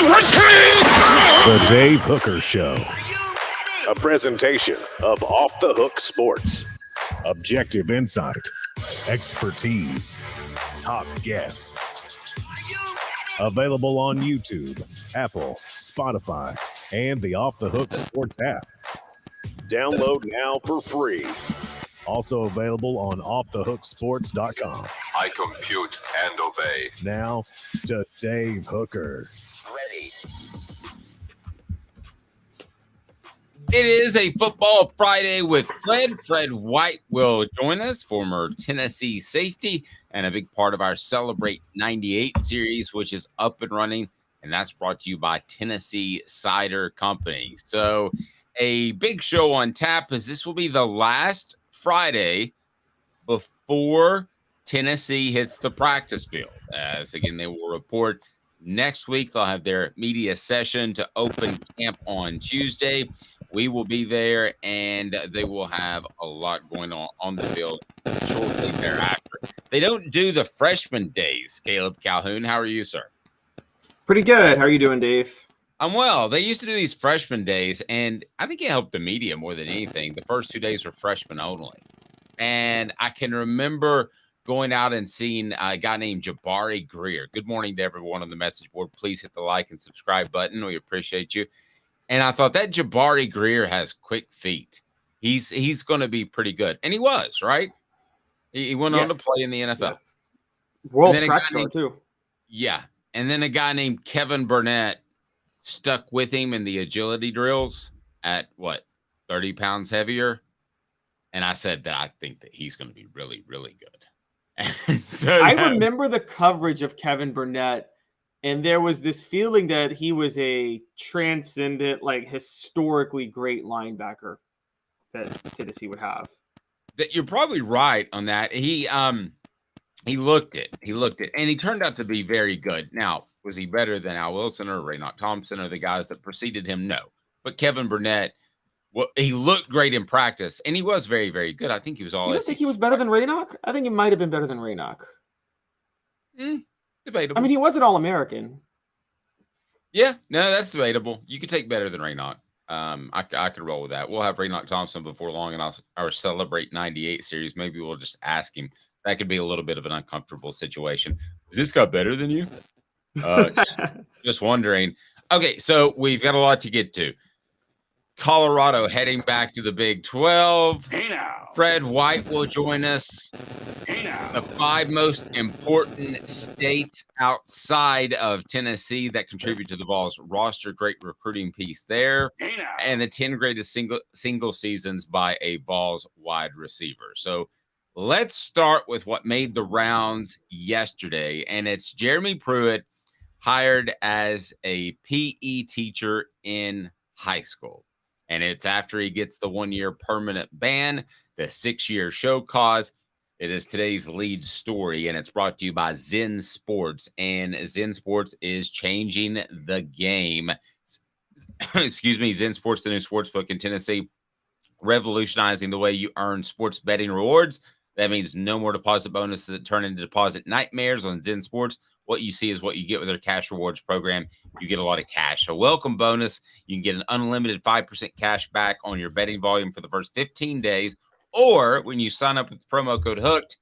The Dave Hooker Show. A presentation of Off the Hook Sports. Objective insight, expertise, top guests. Available on YouTube, Apple, Spotify, and the Off the Hook Sports app. Download now for free. Also available on offthehooksports.com. I compute and obey. Now to Dave Hooker. Ready. It is a Football Friday with Fred. Fred White will join us, former Tennessee safety, and a big part of our Celebrate 98 series, which is up and running, and that's brought to you by Tennessee Cider Company. So a big show on tap, as this will be the last Friday before Tennessee hits the practice field. As again, they will report next week. They'll have their media session to open camp on Tuesday. We will be there, and they will have a lot going on the field shortly thereafter. They don't do the freshman days, Caleb Calhoun. How are you, sir? Pretty good. How are you doing, Dave? I'm well. They used to do these freshman days, and I think it helped the media more than anything. The first 2 days were freshmen only. And I can remember going out and seeing a guy named Jabari Greer. Good morning to everyone on the message board. Please hit the like and subscribe button. We appreciate you. And I thought that Jabari Greer has quick feet. He's going to be pretty good. And he was, right? He went on to play in the NFL. Yes. World track star, too. Yeah. And then a guy named Kevin Burnett stuck with him in the agility drills at, 30 pounds heavier? And I said that I think that he's going to be really, really good. So I remember the coverage of Kevin Burnett, and there was this feeling that he was a transcendent, historically great linebacker that Tennessee would have. That you're probably right on that. He looked it. And he turned out to be very good. Now, was he better than Al Wilson or Raynoch Thompson or the guys that preceded him? No. But Kevin Burnett, he looked great in practice, and he was very, very good. I think he was all. You don't think he was better than Raynoch? I think he might have been better than Raynoch. Debatable. I mean, he was an All-American. Yeah, no, that's debatable. You could take better than Raynoch. I could roll with that. We'll have Raynoch Thompson before long in our Celebrate 98 series. Maybe we'll just ask him. That could be a little bit of an uncomfortable situation. Is this guy better than you? Just wondering. Okay, so we've got a lot to get to. Colorado heading back to the Big 12. Hey now. Fred White will join us. Hey now. The 5 most important states outside of Tennessee that contribute to the Vols roster. Great recruiting piece there. Hey now. And the 10 greatest single seasons by a Vols wide receiver. So let's start with what made the rounds yesterday. And it's Jeremy Pruitt hired as a PE teacher in high school. And it's after he gets the 1-year permanent ban, the 6-year show cause. It is today's lead story, and it's brought to you by Zen Sports. And Zen Sports is changing the game. Excuse me, Zen Sports, the new sportsbook in Tennessee, revolutionizing the way you earn sports betting rewards. That means no more deposit bonuses that turn into deposit nightmares on Zen Sports. What you see is what you get with their cash rewards program. You get a lot of cash. So welcome bonus. You can get an unlimited 5% cash back on your betting volume for the first 15 days. Or when you sign up with the promo code HOOKED,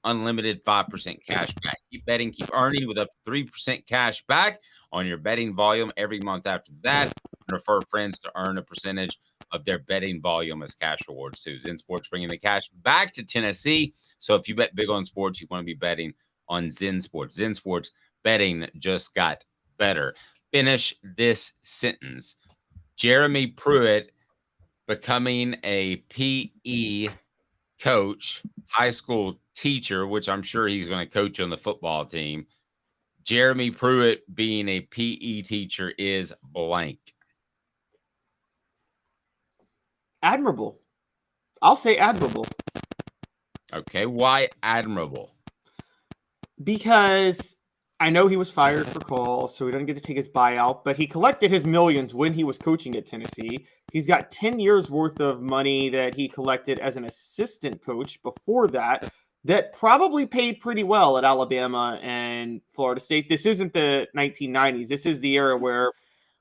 unlimited 5% cash back. Keep betting, keep earning with up to 3% cash back on your betting volume every month after that. And refer friends to earn a percentage of their betting volume as cash rewards too. Zen Sports bringing the cash back to Tennessee. So if you bet big on sports, you want to be betting on Zen Sports. Zen Sports betting just got better. Finish this sentence. Jeremy Pruitt becoming a PE coach, high school teacher, which I'm sure he's going to coach on the football team. Jeremy Pruitt being a PE teacher is blank. Admirable. I'll say admirable. Okay, why admirable? Because I know he was fired for calls, so he doesn't get to take his buyout, but he collected his millions when he was coaching at Tennessee. He's got 10 years worth of money that he collected as an assistant coach before that. that probably paid pretty well at Alabama and Florida State. This isn't the 1990s. This is the era where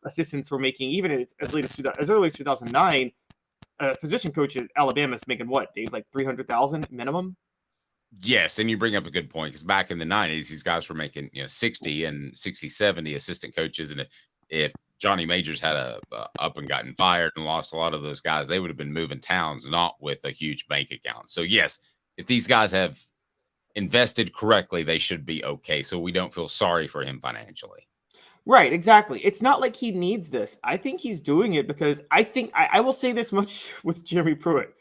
assistants were making, even as late as early as 2009, position coach at Alabama is making what, Dave, like 300,000 minimum? Yes, and you bring up a good point because back in the 90s, these guys were making 60 and 60, 70 assistant coaches, and if Johnny Majors had up and gotten fired and lost a lot of those guys, they would have been moving towns, not with a huge bank account. So yes, if these guys have invested correctly, they should be okay. So we don't feel sorry for him financially. Right, exactly. It's not like he needs this. I think he's doing it because I will say this much with Jeremy Pruitt.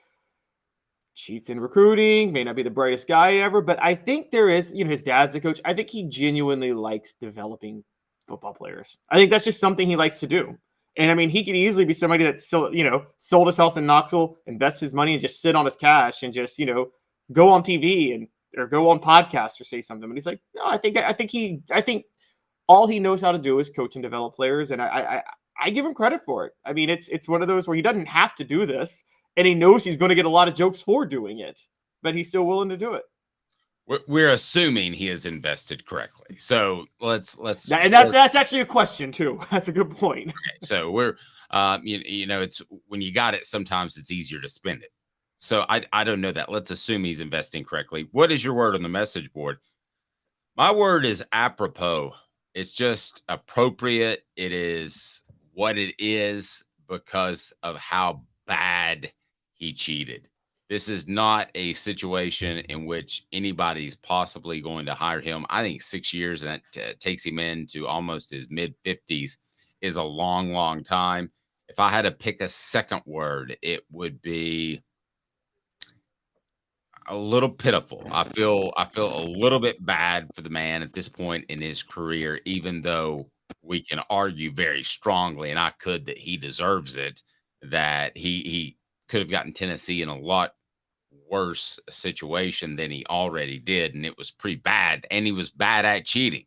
Cheats in recruiting, may not be the brightest guy ever, but I think there is, his dad's a coach. I think he genuinely likes developing football players. I think that's just something he likes to do. And I mean, he could easily be somebody that still, sold his house in Knoxville, invest his money and just sit on his cash and just, go on TV or go on podcasts or say something. And he's like, no, I think all he knows how to do is coach and develop players. And I give him credit for it. I mean, it's one of those where he doesn't have to do this. And he knows he's going to get a lot of jokes for doing it, but he's still willing to do it. We're assuming he has invested correctly. So let's that's actually a question too. That's a good point. Okay, so we're it's when you got it, sometimes it's easier to spend it. So I don't know that. Let's assume he's investing correctly. What is your word on the message board? My word is apropos. It's just appropriate. It is what it is because of how bad he cheated. This is not a situation in which anybody's possibly going to hire him. I think 6 years, and that takes him into almost his mid-50s, is a long, long time. If I had to pick a second word, it would be a little pitiful. I feel a little bit bad for the man at this point in his career, even though we can argue very strongly, and I could, that he deserves it, that he could have gotten Tennessee in a lot worse situation than he already did, and it was pretty bad, and he was bad at cheating.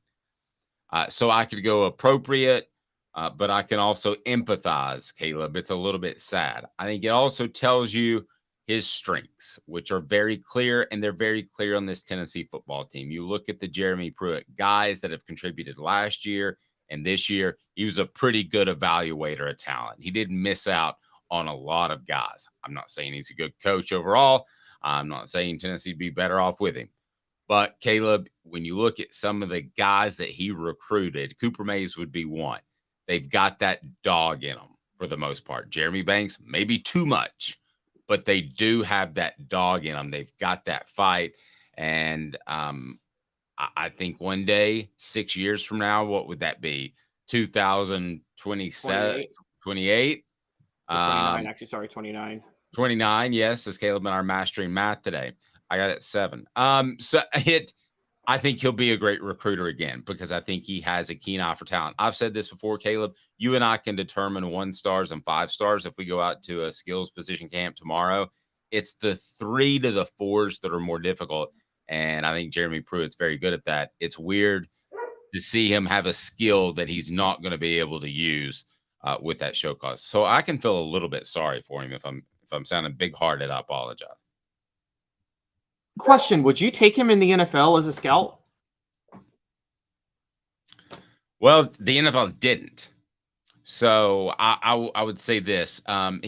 So I could go appropriate, but I can also empathize, Caleb. It's a little bit sad. I think it also tells you his strengths, which are very clear, and they're very clear on this Tennessee football team. You look at the Jeremy Pruitt guys that have contributed last year and this year, he was a pretty good evaluator of talent. He didn't miss out on a lot of guys. I'm not saying he's a good coach overall. I'm not saying Tennessee would be better off with him. But Caleb, when you look at some of the guys that he recruited, Cooper Mays would be one. They've got that dog in them for the most part. Jeremy Banks, maybe too much, but they do have that dog in them. They've got that fight. And I think one day, 6 years from now, what would that be? 2027, 28? 29, actually, sorry, 29. 29, yes, as Caleb and I are mastering math today. I got it 7. I think he'll be a great recruiter again because I think he has a keen eye for talent. I've said this before, Caleb. You and I can determine 1 stars and 5 stars if we go out to a skills position camp tomorrow. It's the 3 to the 4s that are more difficult, and I think Jeremy Pruitt's very good at that. It's weird to see him have a skill that he's not going to be able to use with that show cause. So I can feel a little bit sorry for him if I'm sounding big-hearted. I apologize. Question: would you take him in the NFL as a scout? Well, the NFL didn't. So I would say this. I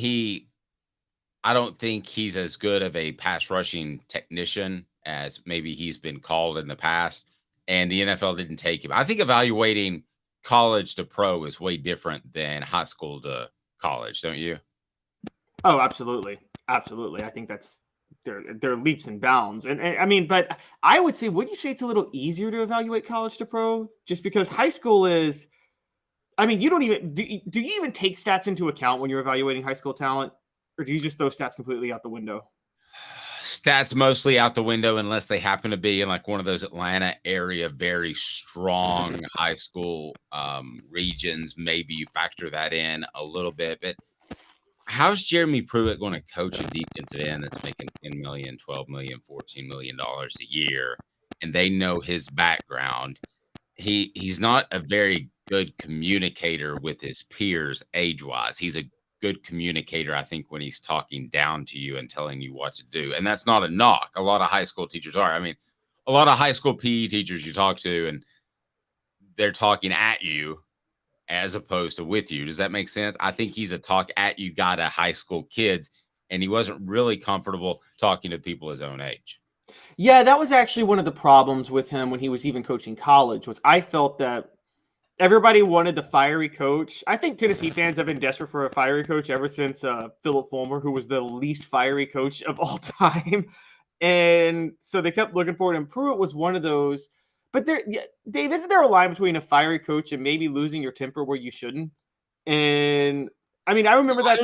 don't think he's as good of a pass rushing technician as maybe he's been called in the past. And the NFL didn't take him. I think evaluating college to pro is way different than high school to college, don't you? Oh, absolutely. Absolutely. I think that's they're leaps and bounds. And I mean, but I would say, would you say it's a little easier to evaluate college to pro just because high school is, I mean, you don't even, do you even take stats into account when you're evaluating high school talent, or do you just throw stats completely out the window? Stats mostly out the window unless they happen to be in like one of those Atlanta area, very strong high school regions. Maybe you factor that in a little bit, but how's Jeremy Pruitt going to coach a defensive end that's making $10 million, $12 million, $14 million a year, and they know his background? He's not a very good communicator with his peers age-wise. He's a good communicator, I think, when he's talking down to you and telling you what to do. And that's not a knock. A lot of high school teachers are. I mean, a lot of high school PE teachers you talk to, and they're talking at you as opposed to with you. Does that make sense? I think he's a talk at you guy to high school kids, and he wasn't really comfortable talking to people his own age. Yeah, that was actually one of the problems with him when he was even coaching college, was I felt that everybody wanted the fiery coach. I think Tennessee fans have been desperate for a fiery coach ever since Philip Fulmer, who was the least fiery coach of all time. And so they kept looking for it, and Pruitt was one of those. But Dave, isn't there a line between a fiery coach and maybe losing your temper where you shouldn't? And I mean, I remember that.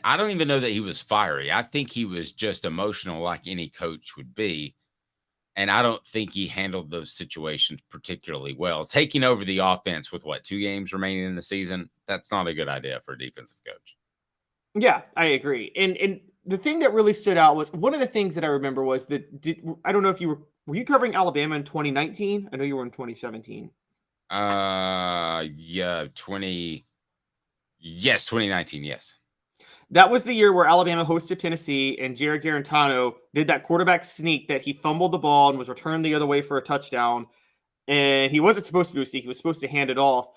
I don't even know that he was fiery. I think he was just emotional, like any coach would be. And I don't think he handled those situations particularly well. Taking over the offense with 2 games remaining in the season, that's not a good idea for a defensive coach. Yeah, I agree. And the thing that really stood out was, one of the things that I remember was that I don't know if you were you covering Alabama in 2019? I know you were in 2017. Yeah, 2019, yes. That was the year where Alabama hosted Tennessee, and Jared Garantano did that quarterback sneak that he fumbled the ball and was returned the other way for a touchdown. And he wasn't supposed to do a sneak. He was supposed to hand it off.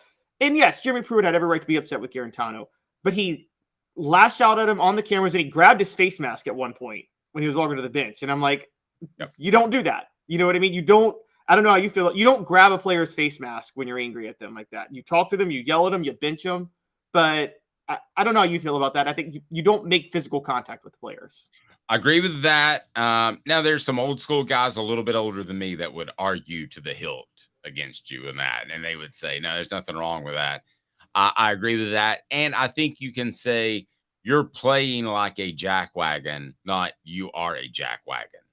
And yes, Jeremy Pruitt had every right to be upset with Garantano, but he lashed out at him on the cameras, and he grabbed his face mask at one point when he was walking to the bench. And I'm like, yep. You don't do that. You know what I mean? You don't. I don't know how you feel. You don't grab a player's face mask when you're angry at them like that. You talk to them, you yell at them, you bench them. But I don't know how you feel about that. I think you don't make physical contact with players. I agree with that. Now, there's some old school guys a little bit older than me that would argue to the hilt against you in that. And they would say, no, there's nothing wrong with that. I agree with that. And I think you can say you're playing like a jackwagon, not you are a jackwagon.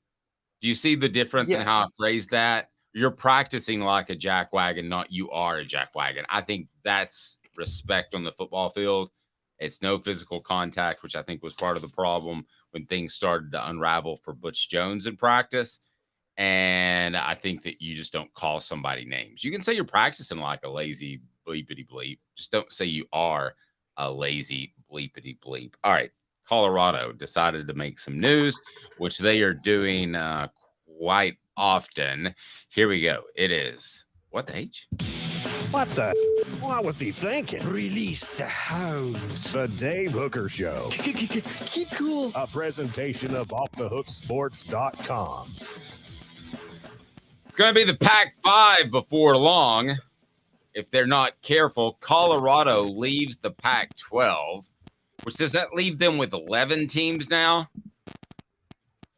Do you see the difference in how I phrase that? You're practicing like a jackwagon, not you are a jackwagon. I think that's respect on the football field. It's no physical contact, which I think was part of the problem when things started to unravel for Butch Jones in practice. And I think that you just don't call somebody names. You can say you're practicing like a lazy bleepity bleep. Just don't say you are a lazy bleepity bleep. All right. Colorado decided to make some news, which they are doing quite often. Here we go. It is what the H? What the? What was he thinking? Release the hounds. The Dave Hooker Show. Keep cool. A presentation of offthehooksports.com. It's going to be the Pac-5 before long. If they're not careful, Colorado leaves the Pac-12, which does that leave them with 11 teams now?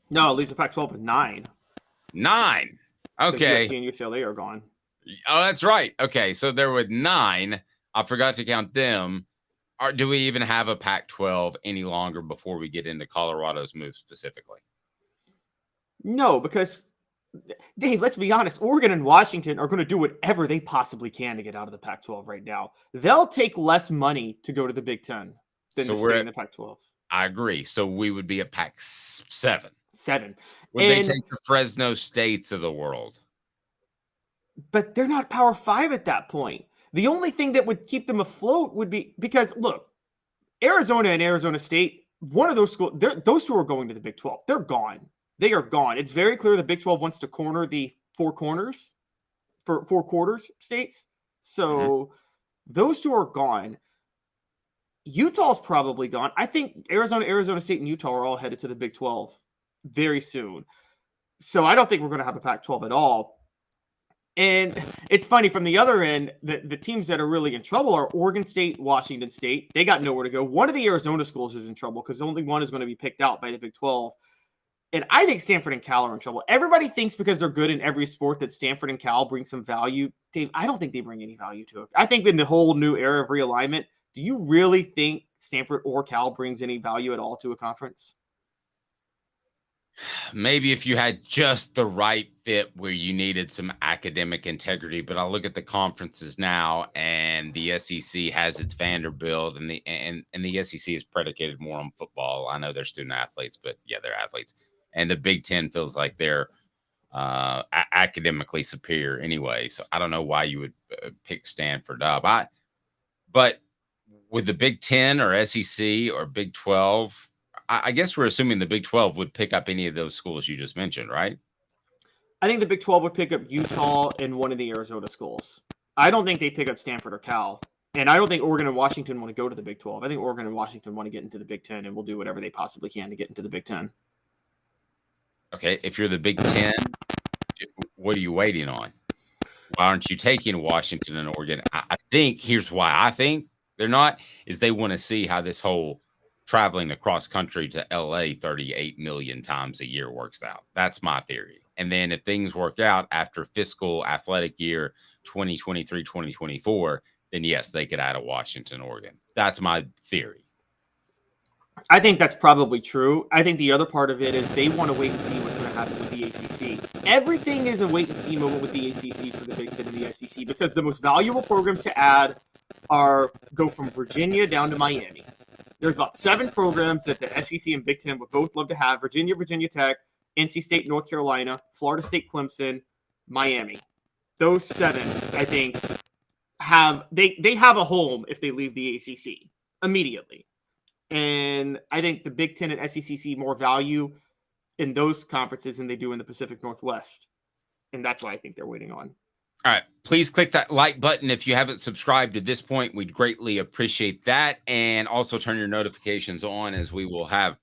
No, it leaves the Pac-12 with 9. 9. Okay. USC and UCLA are gone. Oh, that's right. Okay, so there were 9. I forgot to count them. Do we even have a Pac-12 any longer before we get into Colorado's move specifically? No, because, Dave, let's be honest. Oregon and Washington are going to do whatever they possibly can to get out of the Pac-12 right now. They'll take less money to go to the Big Ten than to stay in the Pac-12. I agree. So we would be at Pac-7. 7. Would they take the Fresno States of the world? But they're not Power 5 at that point. The only thing that would keep them afloat would be, because, look, Arizona and Arizona State, one of those schools, those two are going to the Big 12. They're gone. They are gone. It's very clear the Big 12 wants to corner the 4 corners for 4 quarters states. So those two are gone. Utah's probably gone. I think Arizona State, and Utah are all headed to the Big 12 very soon. So I don't think we're going to have a Pac-12 at all. And it's funny, from the other end, the teams that are really in trouble are Oregon State, Washington State. They got nowhere to go. One of the Arizona schools is in trouble because only one is going to be picked out by the Big 12. And I think Stanford and Cal are in trouble. Everybody thinks because they're good in every sport that Stanford and Cal bring some value. Dave, I don't think they bring any value to it. I think in the whole new era of realignment, do you really think Stanford or Cal brings any value at all to a conference? Maybe if you had just the right fit where you needed some academic integrity, but I'll look at the conferences now, and the SEC has its Vanderbilt, and the SEC is predicated more on football. I know they're student athletes, but yeah, they're athletes. And the Big Ten feels like they're academically superior anyway. So I don't know why you would pick Stanford up. But Would the Big Ten or SEC or Big 12? I guess we're assuming the Big 12 would pick up any of those schools you just mentioned, right? I think the Big 12 would pick up Utah and one of the Arizona schools. I don't think they pick up Stanford or Cal. And I don't think Oregon and Washington want to go to the Big 12. I think Oregon and Washington want to get into the Big 10 and will do whatever they possibly can to get into the Big 10. Okay, if you're the Big 10, what are you waiting on? Why aren't you taking Washington and Oregon? I think here's why I think they're not, is they want to see how this whole traveling across country to LA 38 million times a year works out. That's my theory. And then if things work out after fiscal athletic year 2023, 2024, then yes, they could add a Washington, Oregon. That's my theory. I think that's probably true. I think the other part of it is they want to wait and see what's going to happen with the ACC. Everything is a wait and see moment with the ACC for the Big Ten and the SEC because the most valuable programs to add go from Virginia down to Miami. There's about 7 programs that the SEC and Big Ten would both love to have: Virginia, Virginia Tech, NC State, North Carolina, Florida State, Clemson, Miami. Those 7, I think, have a home if they leave the ACC immediately. And I think the Big Ten and SEC see more value in those conferences than they do in the Pacific Northwest. And that's why I think they're waiting on. All right. Please click that like button if you haven't subscribed at this point. We'd greatly appreciate that. And also turn your notifications on, as we will have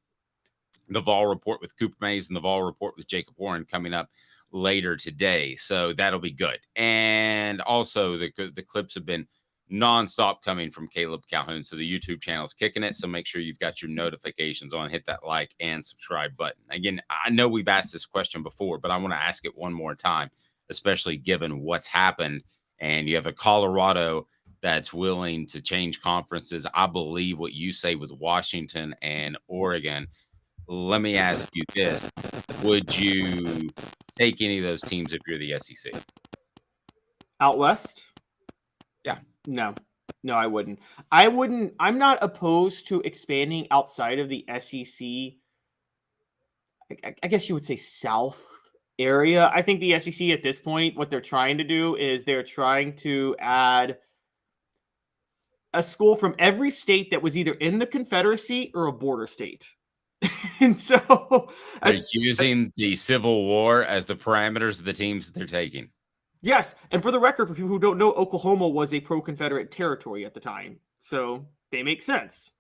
the Vol Report with Cooper Mays and the Vol Report with Jacob Warren coming up later today. So that'll be good. And also the clips have been nonstop coming from Caleb Calhoun. So the YouTube channel is kicking it. So make sure you've got your notifications on, hit that like and subscribe button. Again, I know we've asked this question before, but I want to ask it one more time, especially given what's happened. And you have a Colorado that's willing to change conferences. I believe what you say with Washington and Oregon. Let me ask you this. Would you take any of those teams if you're the SEC? Out West? Yeah. No, I wouldn't. I'm not opposed to expanding outside of the SEC. I guess you would say South area. I think the SEC at this point, what they're trying to do is they're trying to add a school from every state that was either in the Confederacy or a border state. And so they're using the Civil War as the parameters of the teams that they're taking. Yes, and for the record, for people who don't know, Oklahoma was a pro-Confederate territory at the time, so they make sense.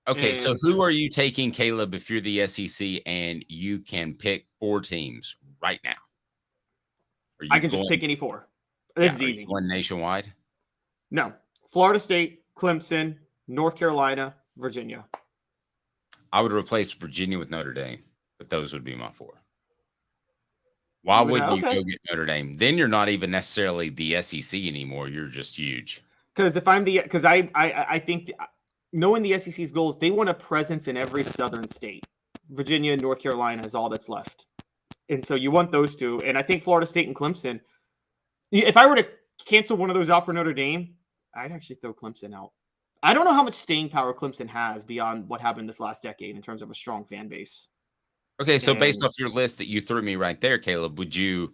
Okay, so who are you taking, Caleb, if you're the SEC and you can pick 4 teams right now? I can just pick any 4. This is easy. One nationwide? No. Florida State, Clemson, North Carolina, Virginia. I would replace Virginia with Notre Dame, but those would be my 4. Why wouldn't you go get Notre Dame? Then you're not even necessarily the SEC anymore. You're just huge. Because I think knowing the SEC's goals, they want a presence in every southern state. Virginia and North Carolina is all that's left. And so you want those 2. And I think Florida State and Clemson, if I were to cancel one of those out for Notre Dame, I'd actually throw Clemson out. I don't know how much staying power Clemson has beyond what happened this last decade in terms of a strong fan base. Okay, so based off your list that you threw me right there, Caleb, would you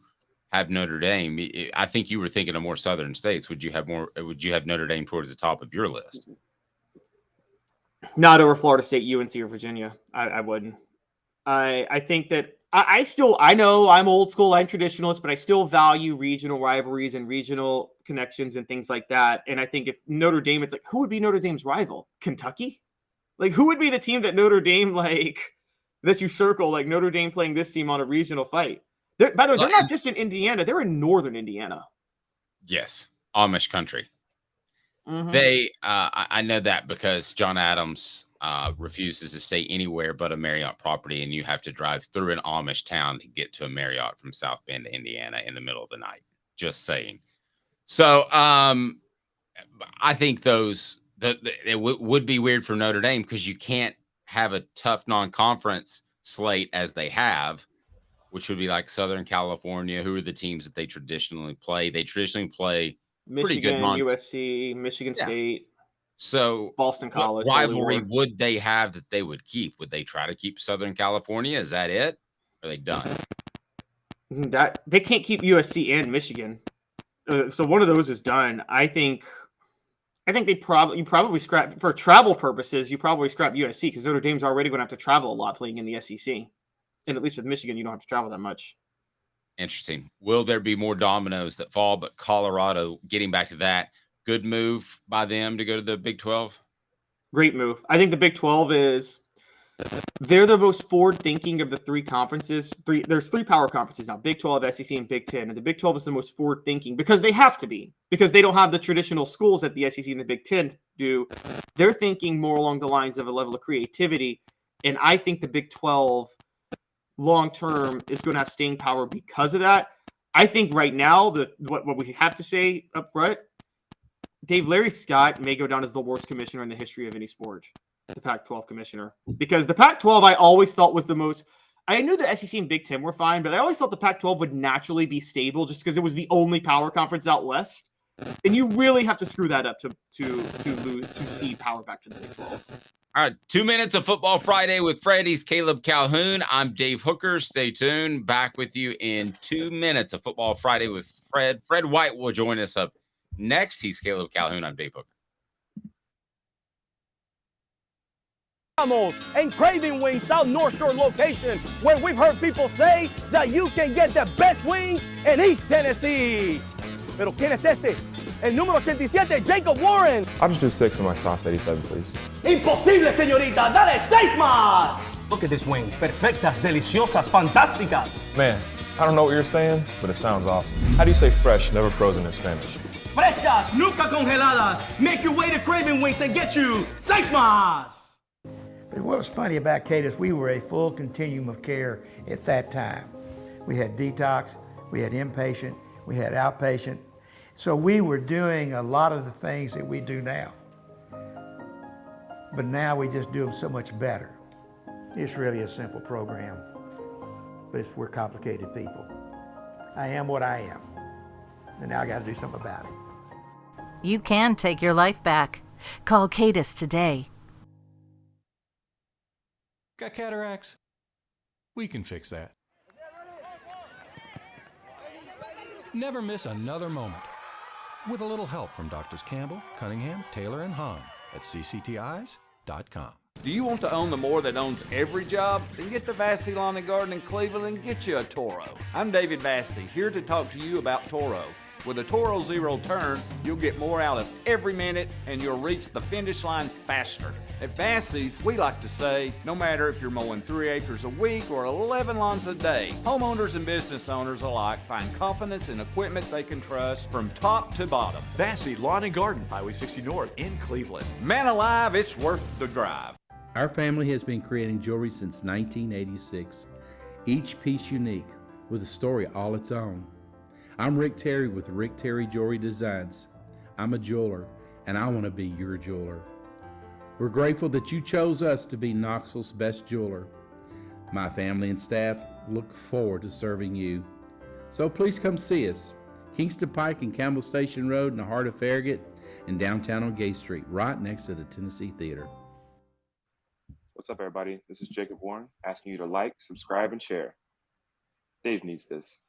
have Notre Dame? I think you were thinking of more southern states. Would you have Notre Dame towards the top of your list? Not over Florida State, UNC, or Virginia. I wouldn't. I think that I know I'm old school, I'm traditionalist, but I still value regional rivalries and regional connections and things like that. And I think if Notre Dame, it's like, who would be Notre Dame's rival? Kentucky? Like, who would be the team that Notre Dame, that you circle, like Notre Dame playing this team on a regional fight? By the way, they're not just in Indiana, they're in northern Indiana. Yes, Amish country. Mm-hmm. I know that because John Adams refuses to stay anywhere but a Marriott property, and you have to drive through an Amish town to get to a Marriott from South Bend to Indiana in the middle of the night. Just saying. So I think it would be weird for Notre Dame because you can't have a tough non-conference slate as they have, which would be like Southern California. Who are the teams that they traditionally play? They traditionally play Michigan, pretty good USC, Michigan State. So Boston College. What rivalry would they have that they would keep? Would they try to keep Southern California? Is that it? Or are they done? That they can't keep USC and Michigan. So one of those is done. I think I think you probably scrap for travel purposes. You probably scrap USC because Notre Dame's already going to have to travel a lot playing in the SEC, and at least with Michigan, you don't have to travel that much. Interesting. Will there be more dominoes that fall? But Colorado, getting back to that, good move by them to go to the Big 12. Great move. I think the Big 12 they're the most forward-thinking of the three conferences. There's three power conferences now: Big 12, SEC, and Big 10. And the Big 12 is the most forward-thinking because they have to be, because they don't have the traditional schools that the SEC and the Big 10 do. They're thinking more along the lines of a level of creativity, and I think the Big 12 long-term is going to have staying power because of that. I think right now what we have to say up front, Larry Scott may go down as the worst commissioner in the history of any sport. The Pac-12 commissioner, because the Pac-12 I always thought was the most. I knew the SEC and Big 10 were fine, but I always thought the Pac-12 would naturally be stable just because it was the only power conference out west, and you really have to screw that up to cede power back to the Big 12. All right, 2 minutes of Football Friday with Freddy's Caleb Calhoun. I'm Dave Hooker. Stay tuned. Back with you in 2 minutes of Football Friday with Fred. Fred White will join us up next. He's Caleb Calhoun. I'm Dave Hooker. And Craving Wings South North Shore location, where we've heard people say that you can get the best wings in East Tennessee. Pero ¿quién es este? El número 87, Jacob Warren. I'll just do 6 of my sauce 87, please. Imposible, señorita. Dale 6 más. Look at these wings. Perfectas, deliciosas, fantásticas. Man, I don't know what you're saying, but it sounds awesome. How do you say fresh, never frozen in Spanish? Frescas, nunca congeladas. Make your way to Craving Wings and get you 6 más. But what was funny about Cadis, we were a full continuum of care at that time. We had detox, we had inpatient, we had outpatient. So we were doing a lot of the things that we do now. But now we just do them so much better. It's really a simple program, but we're complicated people. I am what I am, and now I got to do something about it. You can take your life back. Call Cadis today. Got cataracts? We can fix that. Never miss another moment. With a little help from Doctors Campbell, Cunningham, Taylor, and Hahn at cctis.com. Do you want to own the more that owns every job? Then get to Vassey Lawn and Garden in Cleveland and get you a Toro. I'm David Vassey, here to talk to you about Toro. With a Toro Zero Turn, you'll get more out of every minute and you'll reach the finish line faster. At Vassey's, we like to say, no matter if you're mowing 3 acres a week or 11 lawns a day, homeowners and business owners alike find confidence in equipment they can trust from top to bottom. Vassey Lawn and Garden, Highway 60 North in Cleveland. Man alive, it's worth the drive. Our family has been creating jewelry since 1986, each piece unique with a story all its own. I'm Rick Terry with Rick Terry Jewelry Designs. I'm a jeweler, and I want to be your jeweler. We're grateful that you chose us to be Knoxville's best jeweler. My family and staff look forward to serving you. So please come see us. Kingston Pike and Campbell Station Road in the heart of Farragut and downtown on Gay Street, right next to the Tennessee Theater. What's up, everybody? This is Jacob Warren, asking you to like, subscribe, and share. Dave needs this.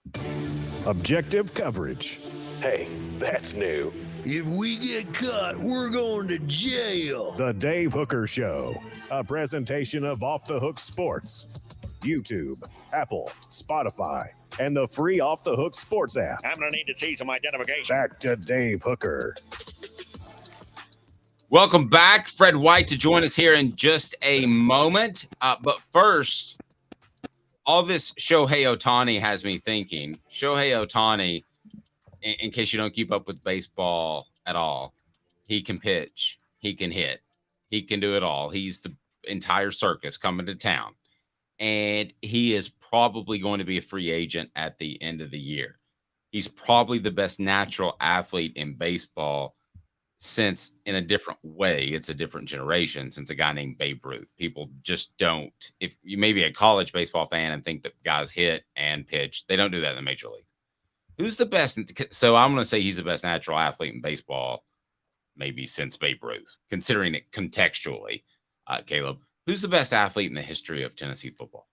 Objective coverage. Hey, that's new. If we get caught, we're going to jail. The Dave Hooker Show, a presentation of Off the Hook Sports. YouTube, Apple, Spotify, and the free Off the Hook Sports app. I'm going to need to see some identification. Back to Dave Hooker. Welcome back. Fred White to join us here in just a moment. But first, all this Shohei Ohtani has me thinking. Shohei Ohtani, in case you don't keep up with baseball at all, he can pitch, he can hit, he can do it all. He's the entire circus coming to town. And he is probably going to be a free agent at the end of the year. He's probably the best natural athlete in baseball since, in a different way, it's a different generation, since a guy named Babe Ruth. People just don't. If you may be a college baseball fan and think that guys hit and pitch, they don't do that in the major league. Who's the best? So I'm going to say he's the best natural athlete in baseball, maybe since Babe Ruth, considering it contextually. Caleb, who's the best athlete in the history of Tennessee football?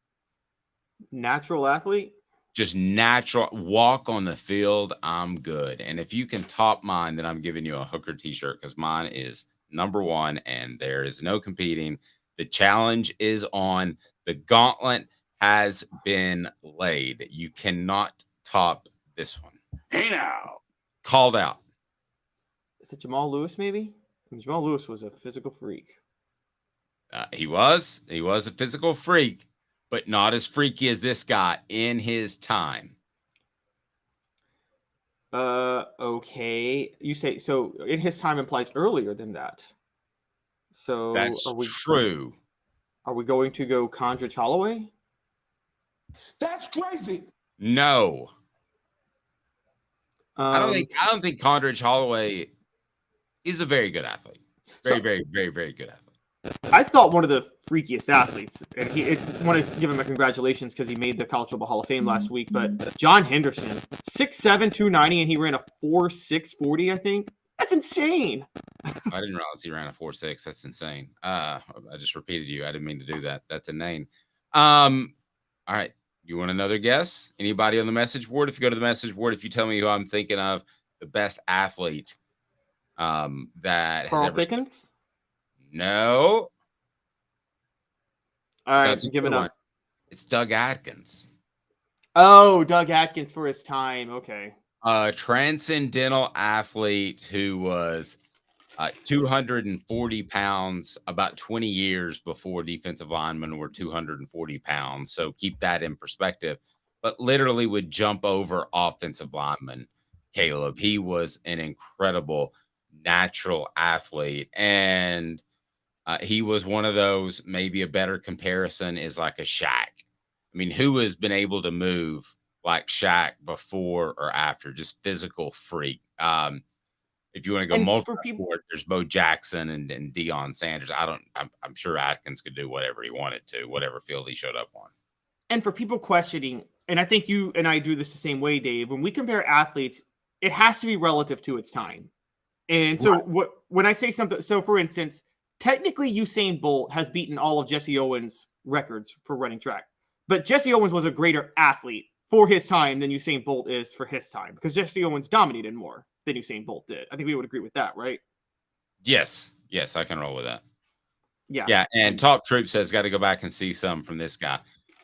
Natural athlete? just natural walk on the field, I'm good. And if you can top mine, then I'm giving you a Hooker t-shirt because mine is number one and there is no competing. The challenge is on. The gauntlet has been laid. You cannot top this one. Hey now. Called out. Is it Jamal Lewis, maybe? I mean, Jamal Lewis was a physical freak. He was a physical freak, but not as freaky as this guy in his time. Okay. You say so in his time implies earlier than that. So That's true. Are we going to go Condrich Holloway? That's crazy. No. I don't think Condrich Holloway is a very good athlete. Very good athlete. I thought one of the freakiest athletes, and want to give him a congratulations because he made the College Football Hall of Fame last week, but John Henderson, 6'7", 290, and he ran a 4.6 40, I think. That's insane. I didn't realize he ran a 4.6. That's insane. I just repeated you. I didn't mean to do that. That's inane. All right. You want another guess? Anybody on the message board? If you go to the message board, if you tell me who I'm thinking of, the best athlete that Carl has ever Pickens? No. All right, give it up. It's Doug Atkins. Oh, Doug Atkins for his time. Okay. A transcendental athlete who was 240 pounds about 20 years before defensive linemen were 240 pounds. So keep that in perspective. But literally would jump over offensive linemen, Caleb. He was an incredible natural athlete. And he was one of those, maybe a better comparison is like a Shaq. I mean, who has been able to move like Shaq before or after? Just physical freak. If you want to go multi-sport, there's Bo Jackson and Deion Sanders. I'm sure Atkins could do whatever he wanted to, whatever field he showed up on. And for people questioning, and I think you and I do this the same way, Dave, when we compare athletes, it has to be relative to its time. And so when I say something, so for instance, technically Usain Bolt has beaten all of Jesse Owens' records for running track. But Jesse Owens was a greater athlete for his time than Usain Bolt is for his time because Jesse Owens dominated more than Usain Bolt did. I think we would agree with that, right? Yes, I can roll with that. Yeah. And Top Troop says got to go back and see some from this guy.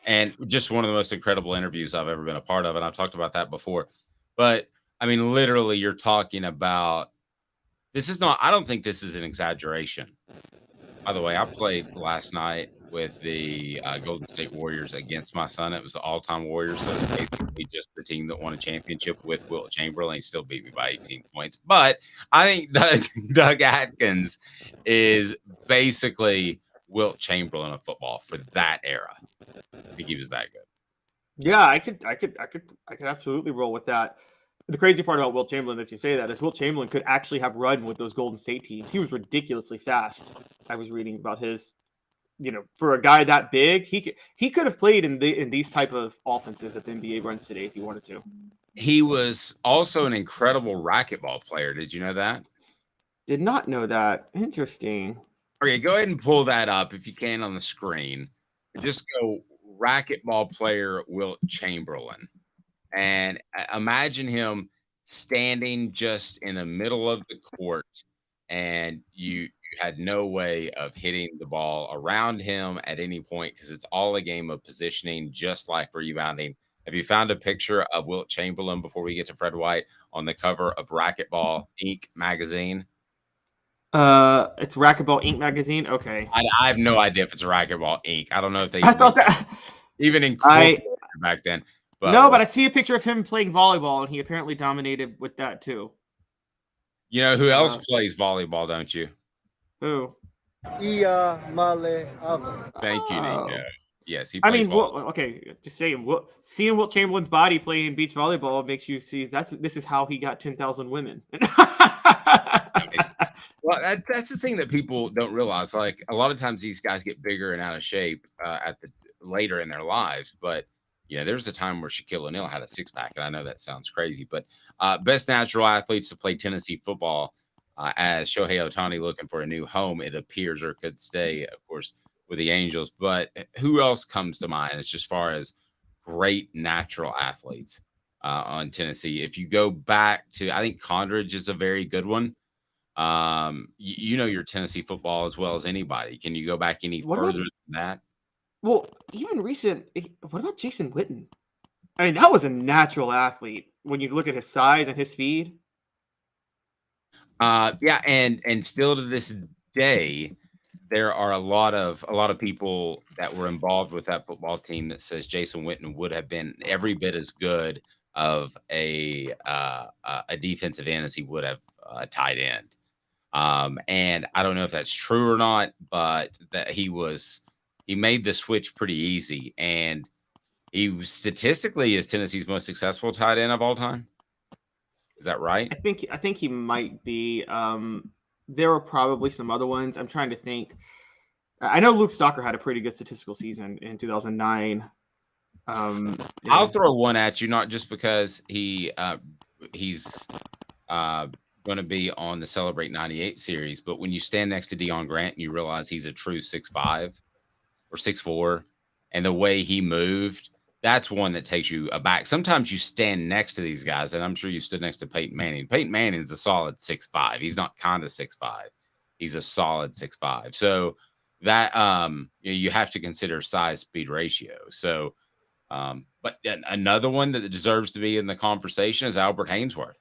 And just one of the most incredible interviews I've ever been a part of. And I've talked about that before. But, I mean, literally, you're talking about this is not – I don't think this is an exaggeration. By the way, I played last night with the Golden State Warriors against my son. It was the all-time Warriors, so it's basically just the team that won a championship with Wilt Chamberlain. He still beat me by 18 points. But I think Doug Atkins is basically Wilt Chamberlain of football for that era. I think he was that good. Yeah, I could absolutely roll with that. The crazy part about Wilt Chamberlain that you say that is Wilt Chamberlain could actually have run with those Golden State teams. He was ridiculously fast. I was reading about his, for a guy that big, he could have played in these type of offenses that the NBA runs today if he wanted to. He was also an incredible racquetball player. Did you know that? Did not know that. Interesting. Okay, go ahead and pull that up if you can on the screen. Just go racquetball player Wilt Chamberlain. And imagine him standing just in the middle of the court, and you had no way of hitting the ball around him at any point because it's all a game of positioning, just like rebounding. Have you found a picture of Wilt Chamberlain before we get to Fred White on the cover of Racquetball Inc. magazine? It's Racquetball Inc. magazine. Okay. I have no idea if it's Racquetball Inc. I don't know if they I thought that even incorporated back then. But I see a picture of him playing volleyball, and he apparently dominated with that too. You know who else plays volleyball, don't you? Who? Thank you, Nico. Yes, he plays volleyball. Just saying. Seeing Wilt Chamberlain's body playing beach volleyball makes you see this is how he got 10,000 women. Well, that's the thing that people don't realize. Like a lot of times, these guys get bigger and out of shape later in their lives, but. There was a time where Shaquille O'Neal had a six-pack, and I know that sounds crazy, but best natural athletes to play Tennessee football as Shohei Ohtani looking for a new home, it appears, or could stay, of course, with the Angels. But who else comes to mind as just far as great natural athletes on Tennessee. If you go back to, I think Condridge is a very good one. You know your Tennessee football as well as anybody. Can you go back any further than that? Well, even recent. What about Jason Witten? I mean, that was a natural athlete when you look at his size and his speed. Yeah, and still to this day, there are a lot of people that were involved with that football team that says Jason Witten would have been every bit as good of a defensive end as he would have a tight end. And I don't know if that's true or not, but that he made the switch pretty easy, and he was statistically is Tennessee's most successful tight end of all time. Is that right? I think he might be. There were probably some other ones. I'm trying to think. I know Luke Stalker had a pretty good statistical season in 2009. I'll throw one at you, not just because he's going to be on the Celebrate 98 series, but when you stand next to Deion Grant and you realize he's a true 6'5" or 6'4", and the way he moved, that's one that takes you aback. Sometimes you stand next to these guys, and I'm sure you stood next to Peyton Manning. Peyton Manning's a solid 6'5". He's not kind of 6'5". He's a solid 6'5". So that you have to consider size speed ratio. So, but another one that deserves to be in the conversation is Albert Hainsworth.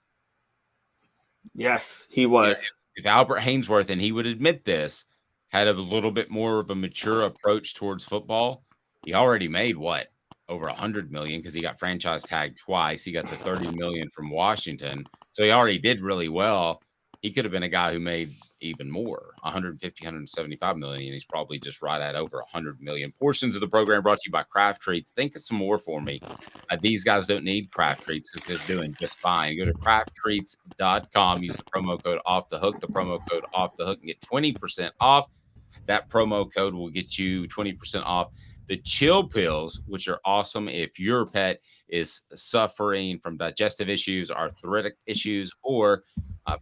Yes, he was. If Albert Hainsworth, and he would admit this, had a little bit more of a mature approach towards football, he already made what? Over $100 million, because he got franchise tagged twice. He got the $30 million from Washington. So he already did really well. He could have been a guy who made even more, 150, 175 million. He's probably just right at over 100 million. Portions of the program brought to you by Craft Treats. Think of some more for me. These guys don't need Craft Treats because they're doing just fine. Go to crafttreats.com. Use the promo code Off the Hook. The promo code Off the Hook and get 20% off. That promo code will get you 20% off the chill pills, which are awesome if your pet is suffering from digestive issues, arthritic issues, or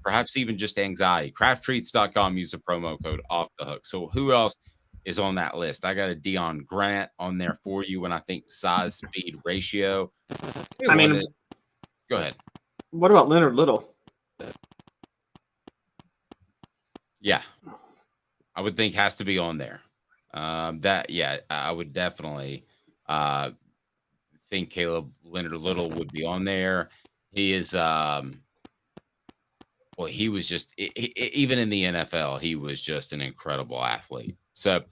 perhaps even just anxiety. Crafttreats.com. Use the promo code Off the Hook. So who else is on that list? I got a Deion Grant on there for you when I think size speed ratio. I mean, go ahead. What about Leonard Little? Yeah, I would think has to be on there. I would definitely think Leonard Little would be on there. He is, he was just, even in the NFL, he was just an incredible athlete. So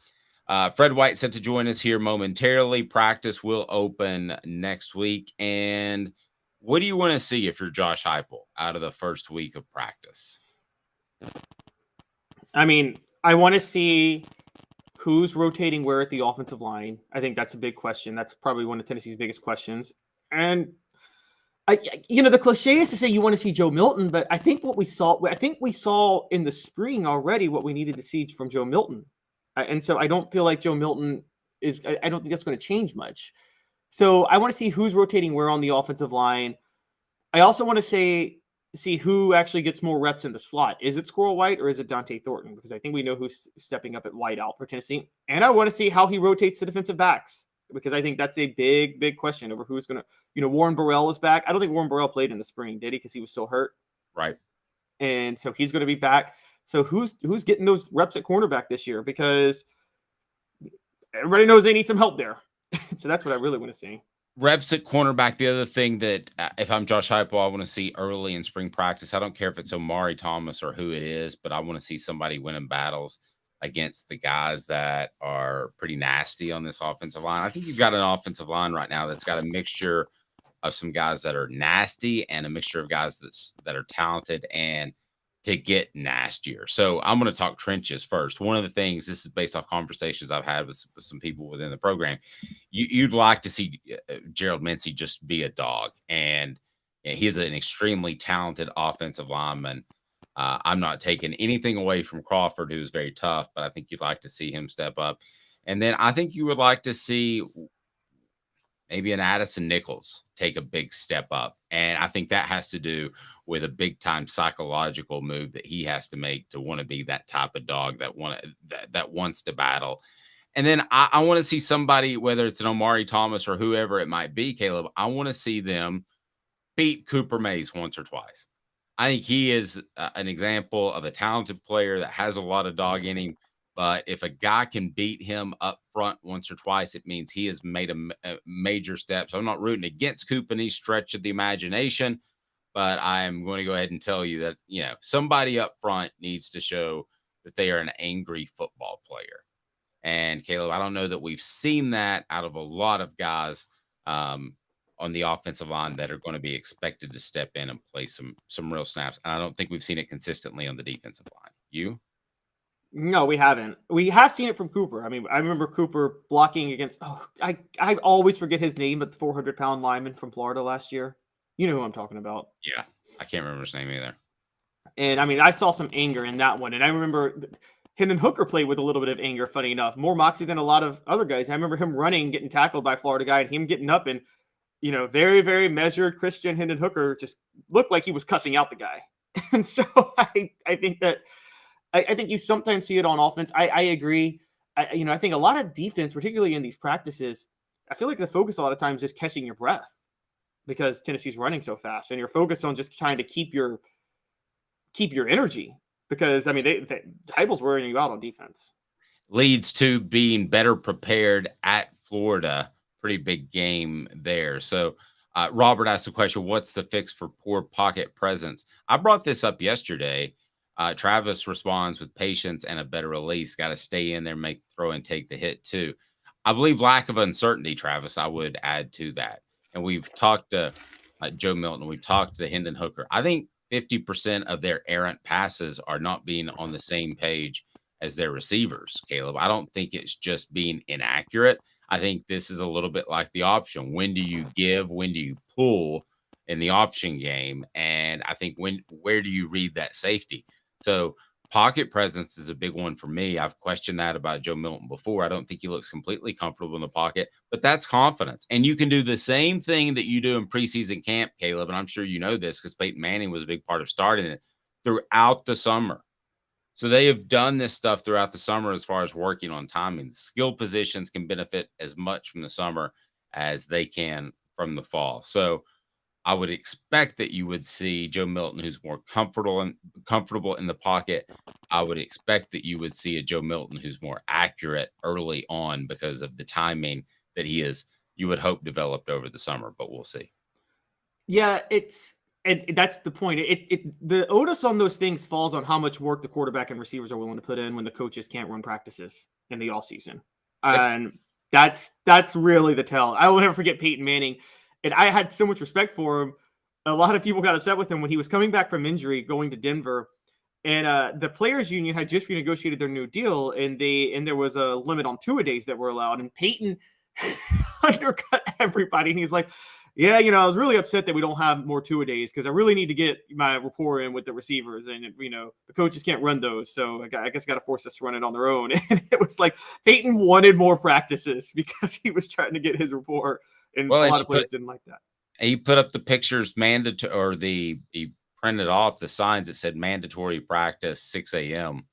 Fred White set to join us here momentarily. Practice will open next week. And what do you want to see if you're Josh Heupel out of the first week of practice? I mean, I want to see who's rotating where at the offensive line. I think that's a big question. That's probably one of Tennessee's biggest questions. And the cliche is to say you want to see Joe Milton, but I think we saw in the spring already what we needed to see from Joe Milton. And so I don't feel like Joe Milton I don't think that's going to change much. So I want to see who's rotating where on the offensive line. I also want to see who actually gets more reps in the slot. Is it Squirrel White or is it Dante Thornton? Because I think we know who's stepping up at wide out for Tennessee. And I want to see how he rotates the defensive backs, because I think that's a big, big question over who's going to, Warren Burrell is back. I don't think Warren Burrell played in the spring, did he? Because he was still hurt. Right. And so he's going to be back. So who's getting those reps at cornerback this year? Because everybody knows they need some help there. So that's what I really want to see. Reps at cornerback. The other thing that if I'm Josh Heupel, I want to see early in spring practice. I don't care if it's Omari Thomas or who it is, but I want to see somebody winning battles against the guys that are pretty nasty on this offensive line. I think you've got an offensive line right now that's got a mixture of some guys that are nasty and a mixture of guys that are talented and to get nastier. So I'm going to talk trenches first. One of the things, this is based off conversations I've had with some people within the program, you'd like to see Gerald Mincey just be a dog. And he's an extremely talented offensive lineman. I'm not taking anything away from Crawford, who's very tough, but I think you'd like to see him step up. And then I think you would like to see maybe an Addison Nichols take a big step up. And I think that has to do with a big time psychological move that he has to make to want to be that type of dog that wants to battle. And then I want to see somebody, whether it's an Omari Thomas or whoever it might be, Caleb, I want to see them beat Cooper Mays once or twice. I think he is an example of a talented player that has a lot of dog in him. But if a guy can beat him up front once or twice, it means he has made a major step. So I'm not rooting against Coop in any stretch of the imagination, but I'm going to go ahead and tell you that, somebody up front needs to show that they are an angry football player. And Caleb, I don't know that we've seen that out of a lot of guys on the offensive line that are going to be expected to step in and play some real snaps. And I don't think we've seen it consistently on the defensive line. You? No, we haven't. We have seen it from Cooper. I mean, I remember Cooper blocking against, I always forget his name, but the 400-pound lineman from Florida last year. You know who I'm talking about. Yeah, I can't remember his name either. And I mean, I saw some anger in that one. And I remember Hendon Hooker played with a little bit of anger, funny enough. More moxie than a lot of other guys. I remember him running, getting tackled by a Florida guy, and him getting up and, very, very measured Christian Hendon Hooker just looked like he was cussing out the guy. And so I think that I think you sometimes see it on offense. I agree. I think a lot of defense, particularly in these practices, I feel like the focus a lot of times is catching your breath because Tennessee's running so fast, and you're focused on just trying to keep your energy because, I mean, Heupel's wearing you out on defense. Leads to being better prepared at Florida. Pretty big game there. So Robert asked the question, what's the fix for poor pocket presence? I brought this up yesterday. Travis responds with patience and a better release. Got to stay in there, make the throw, and take the hit too. I believe lack of uncertainty, Travis, I would add to that. And we've talked to Joe Milton. We've talked to Hendon Hooker. I think 50% of their errant passes are not being on the same page as their receivers, Caleb. I don't think it's just being inaccurate. I think this is a little bit like the option. When do you give? When do you pull in the option game? And I think where do you read that safety? So pocket presence is a big one for me. I've questioned that about Joe Milton before. I don't think he looks completely comfortable in the pocket, but that's confidence. And you can do the same thing that you do in preseason camp, Caleb, and I'm sure you know this because Peyton Manning was a big part of starting it throughout the summer. So they have done this stuff throughout the summer as far as working on timing. The skill positions can benefit as much from the summer as they can from the fall. So I would expect that you would see Joe Milton, who's more comfortable in the pocket. I would expect that you would see a Joe Milton who's more accurate early on because of the timing that you would hope developed over the summer, but we'll see. Yeah, and that's the point. The onus on those things falls on how much work the quarterback and receivers are willing to put in when the coaches can't run practices in the off season. And that's really the tell. I will never forget Peyton Manning. And I had so much respect for him. A lot of people got upset with him when he was coming back from injury, going to Denver. And the players union had just renegotiated their new deal, and there was a limit on two-a-days that were allowed. And Peyton undercut everybody. And he's like, yeah, I was really upset that we don't have more two-a-days because I really need to get my rapport in with the receivers. And, the coaches can't run those. So I guess got to force us to run it on their own. And it was like Peyton wanted more practices because he was trying to get his rapport. And a lot of players didn't like that. He put up the pictures he printed off the signs that said mandatory practice 6 a.m.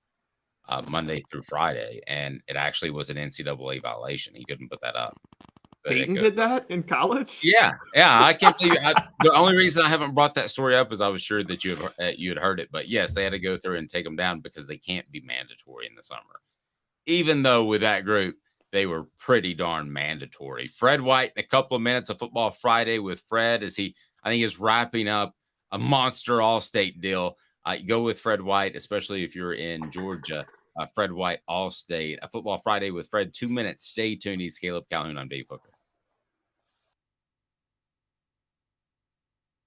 Monday through Friday. And it actually was an NCAA violation. He couldn't put that up. Peyton did that in college? Yeah. I can't believe the only reason I haven't brought that story up is I was sure that you had heard it. But yes, they had to go through and take them down because they can't be mandatory in the summer. Even though with that group, they were pretty darn mandatory. Fred White in a couple of minutes of Football Friday with Fred as I think is wrapping up a monster all-state deal. You go with Fred White, especially if you're in Georgia. Fred White All-State. A Football Friday with Fred. 2 minutes. Stay tuned. He's Caleb Calhoun. I'm Dave Hooker.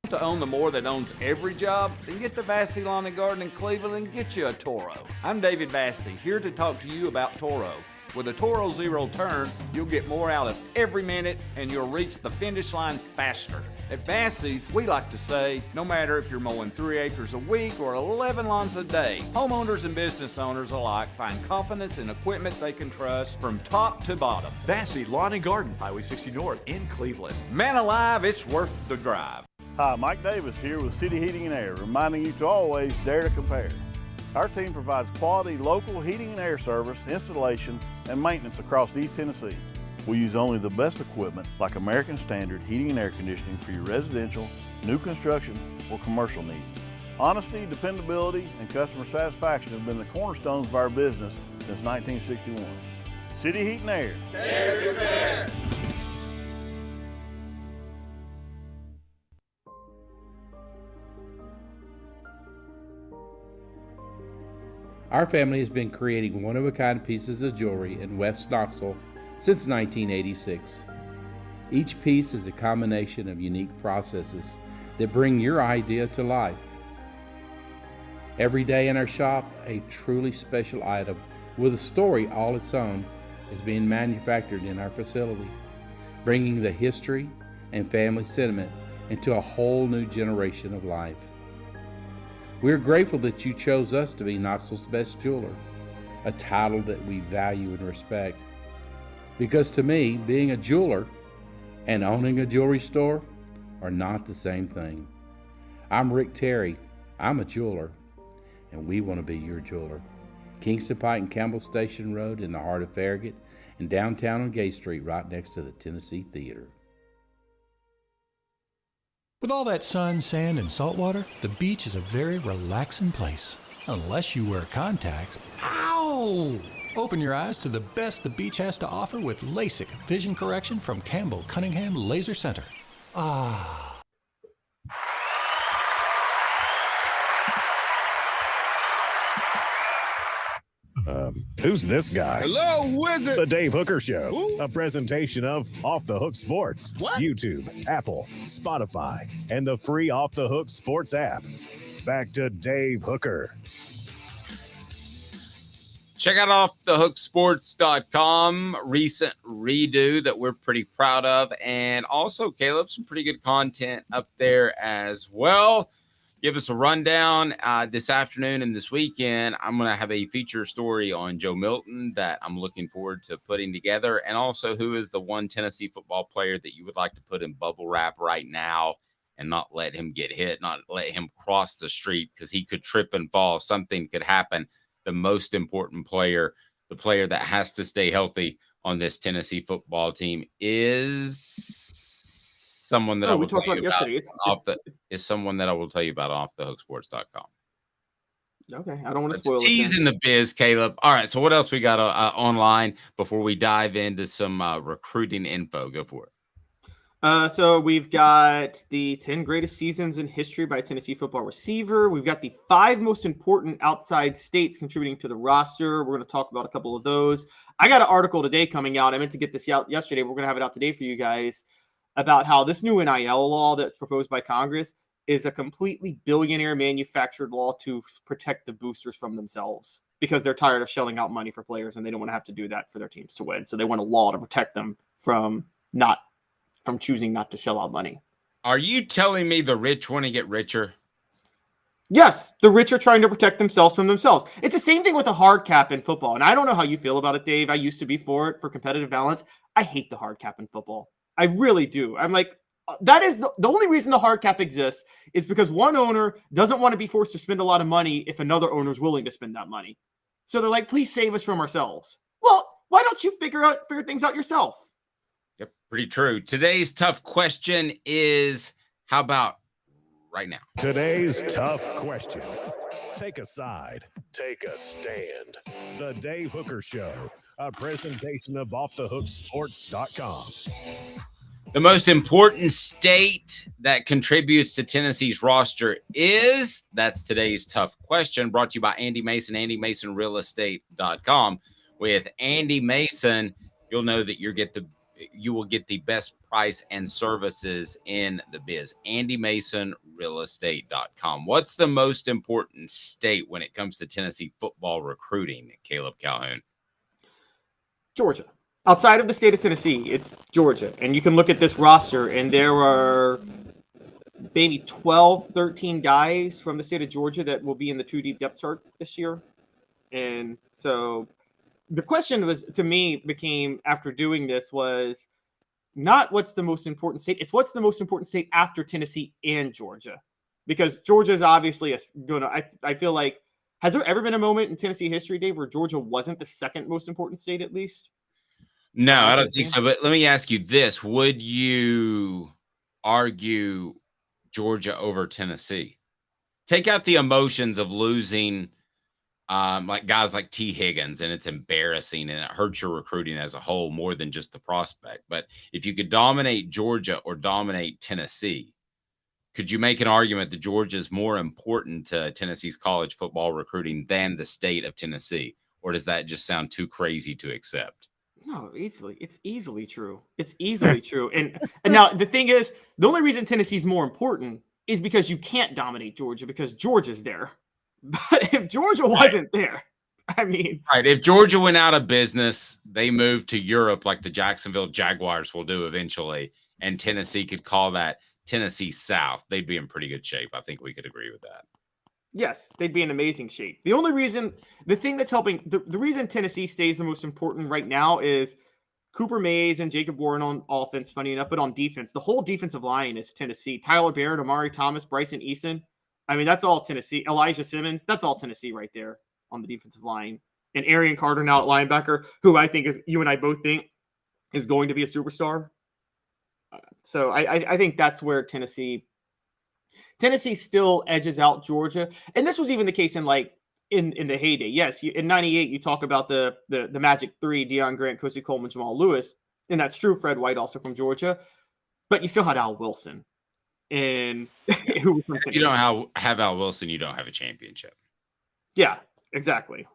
To own the more that owns every job, then get to Vassy Lawn and Garden in Cleveland and get you a Toro. I'm David Vassy, here to talk to you about Toro. With a Toro Zero Turn, you'll get more out of every minute and you'll reach the finish line faster. At Vassy's, we like to say, no matter if you're mowing 3 acres a week or 11 lawns a day, homeowners and business owners alike find confidence in equipment they can trust from top to bottom. Vassy Lawn and Garden, Highway 60 North in Cleveland. Man alive, it's worth the drive. Hi, Mike Davis here with City Heating and Air, reminding you to always dare to compare. Our team provides quality local heating and air service, installation, and maintenance across East Tennessee. We use only the best equipment like American Standard heating and air conditioning for your residential, new construction, or commercial needs. Honesty, dependability, and customer satisfaction have been the cornerstones of our business since 1961. City Heat and Air. There's your fare. Our family has been creating one-of-a-kind pieces of jewelry in West Knoxville since 1986. Each piece is a combination of unique processes that bring your idea to life. Every day in our shop, a truly special item with a story all its own is being manufactured in our facility, bringing the history and family sentiment into a whole new generation of life. We're grateful that you chose us to be Knoxville's best jeweler, a title that we value and respect. Because to me, being a jeweler and owning a jewelry store are not the same thing. I'm Rick Terry, I'm a jeweler, and we want to be your jeweler. Kingston Pike and Campbell Station Road in the heart of Farragut, and downtown on Gay Street right next to the Tennessee Theater. With all that sun, sand, and salt water, the beach is a very relaxing place. Unless you wear contacts. Ow! Open your eyes to the best the beach has to offer with LASIK vision correction from Campbell Cunningham Laser Center. Ah. Who's this guy? Hello, wizard. The Dave Hooker Show, a presentation of Off the Hook Sports, YouTube, Apple, Spotify, and the free Off the Hook Sports app. Back to Dave Hooker. Check out offthehooksports.com, recent redo that we're pretty proud of. And also, Caleb, some pretty good content up there as well. Give us a rundown this afternoon and this weekend. I'm going to have a feature story on Joe Milton that I'm looking forward to putting together. And also, who is the one Tennessee football player that you would like to put in bubble wrap right now and not let him get hit, not let him cross the street because he could trip and fall. Something could happen. The most important player, the player that has to stay healthy on this Tennessee football team is someone that I will tell you about is someone that I will tell you about on offthehooksports.com. Okay, I don't want to spoil it. Teasing the biz, Caleb. All right, so what else we got online before we dive into some recruiting info? Go for it. So we've got the 10 greatest seasons in history by Tennessee football receiver. We've got the 5 most important outside states contributing to the roster. We're going to talk about a couple of those. I got an article today coming out. I meant to get this out yesterday. We're going to have it out today for you guys about how this new NIL law that's proposed by Congress is a completely billionaire manufactured law to protect the boosters from themselves because they're tired of shelling out money for players and they don't want to have to do that for their teams to win. So they want a law to protect them from choosing not to shell out money. Are you telling me the rich want to get richer? Yes, the rich are trying to protect themselves from themselves. It's the same thing with a hard cap in football. And I don't know how you feel about it, Dave. I used to be for it, for competitive balance. I hate the hard cap in football. I really do. I'm like, that is the only reason the hard cap exists is because one owner doesn't want to be forced to spend a lot of money if another owner is willing to spend that money. So they're like, please save us from ourselves. Well, why don't you figure things out yourself? Yep, pretty true. Today's tough question is, how about right now? Today's tough question. Take a side. Take a stand. The Dave Hooker Show, a presentation of offthehooksports.com. The most important state that contributes to Tennessee's roster is, that's today's tough question, brought to you by Andy Mason, AndyMasonRealEstate.com. With Andy Mason, you'll know that you will get the best price and services in the biz. AndyMasonRealEstate.com. What's the most important state when it comes to Tennessee football recruiting, Caleb Calhoun? Georgia. Outside of the state of Tennessee, it's Georgia. And you can look at this roster, and there are maybe 12, 13 guys from the state of Georgia that will be in the 2-deep depth chart this year. And so the question was, to me, became after doing this was not what's the most important state. It's what's the most important state after Tennessee and Georgia, because Georgia is obviously I feel like Has there ever been a moment in Tennessee history, Dave, where Georgia wasn't the second most important state, at least? No, I don't think so. But let me ask you this. Would you argue Georgia over Tennessee? Take out the emotions of losing like guys like T. Higgins, and it's embarrassing and it hurts your recruiting as a whole more than just the prospect. But if you could dominate Georgia or dominate Tennessee, could you make an argument that Georgia is more important to Tennessee's college football recruiting than the state of Tennessee? Or does that just sound too crazy to accept? No, easily. It's easily true. It's easily true. And now the thing is, the only reason Tennessee's more important is because you can't dominate Georgia because Georgia's there. But if Georgia wasn't there, I mean, right. If Georgia went out of business, they moved to Europe like the Jacksonville Jaguars will do eventually, and Tennessee could call that Tennessee South, they'd be in pretty good shape. I think we could agree with that. Yes, they'd be in amazing shape. The only reason, the thing that's helping, the reason Tennessee stays the most important right now is Cooper Mays and Jacob Warren on offense, funny enough, but on defense, the whole defensive line is Tennessee. Tyler Barrett, Amari Thomas, Bryson Eason. I mean, that's all Tennessee. Elijah Simmons, that's all Tennessee right there on the defensive line. And Arian Carter now at linebacker, who I think is, you and I both think, is going to be a superstar. So I think that's where Tennessee still edges out Georgia. And this was even the case in in the heyday. Yes, in 98, you talk about the Magic Three, Deion Grant, Kosi Coleman, Jamal Lewis. And that's true. Fred White also from Georgia. But you still had Al Wilson. And who was from if you don't have Al Wilson, you don't have a championship. Yeah, exactly.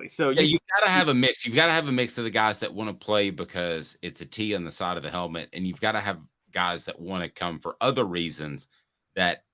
So you've got to have a mix. You've got to have a mix of the guys that want to play because it's a T on the side of the helmet, and you've got to have guys that want to come for other reasons that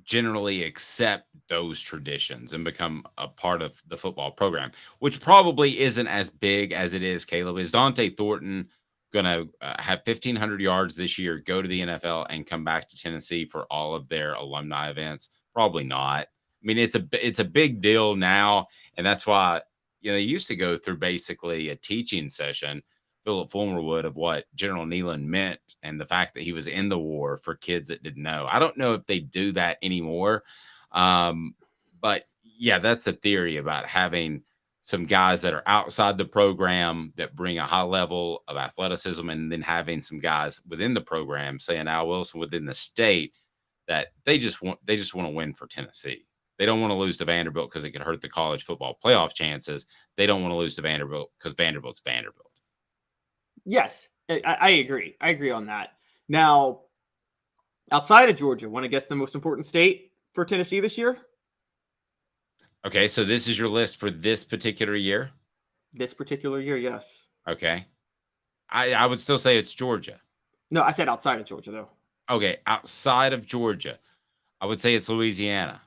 generally accept those traditions and become a part of the football program, which probably isn't as big as it is, Caleb. Is Dante Thornton going to have 1,500 yards this year, go to the NFL, and come back to Tennessee for all of their alumni events? Probably not. I mean, it's a big deal now, and that's why they used to go through basically a teaching session, Philip Fulmer would, of what General Neyland meant and the fact that he was in the war for kids that didn't know. I don't know if they do that anymore, but yeah, that's the theory about having some guys that are outside the program that bring a high level of athleticism, and then having some guys within the program, saying Al Wilson within the state, that they just want to win for Tennessee. They don't want to lose to Vanderbilt because it could hurt the college football playoff chances. They don't want to lose to Vanderbilt because Vanderbilt's Vanderbilt. Yes, I agree. I agree on that. Now, outside of Georgia, want to guess the most important state for Tennessee this year? Okay, so this is your list for this particular year? This particular year, yes. Okay. I would still say it's Georgia. No, I said outside of Georgia, though. Okay, outside of Georgia, I would say it's Louisiana.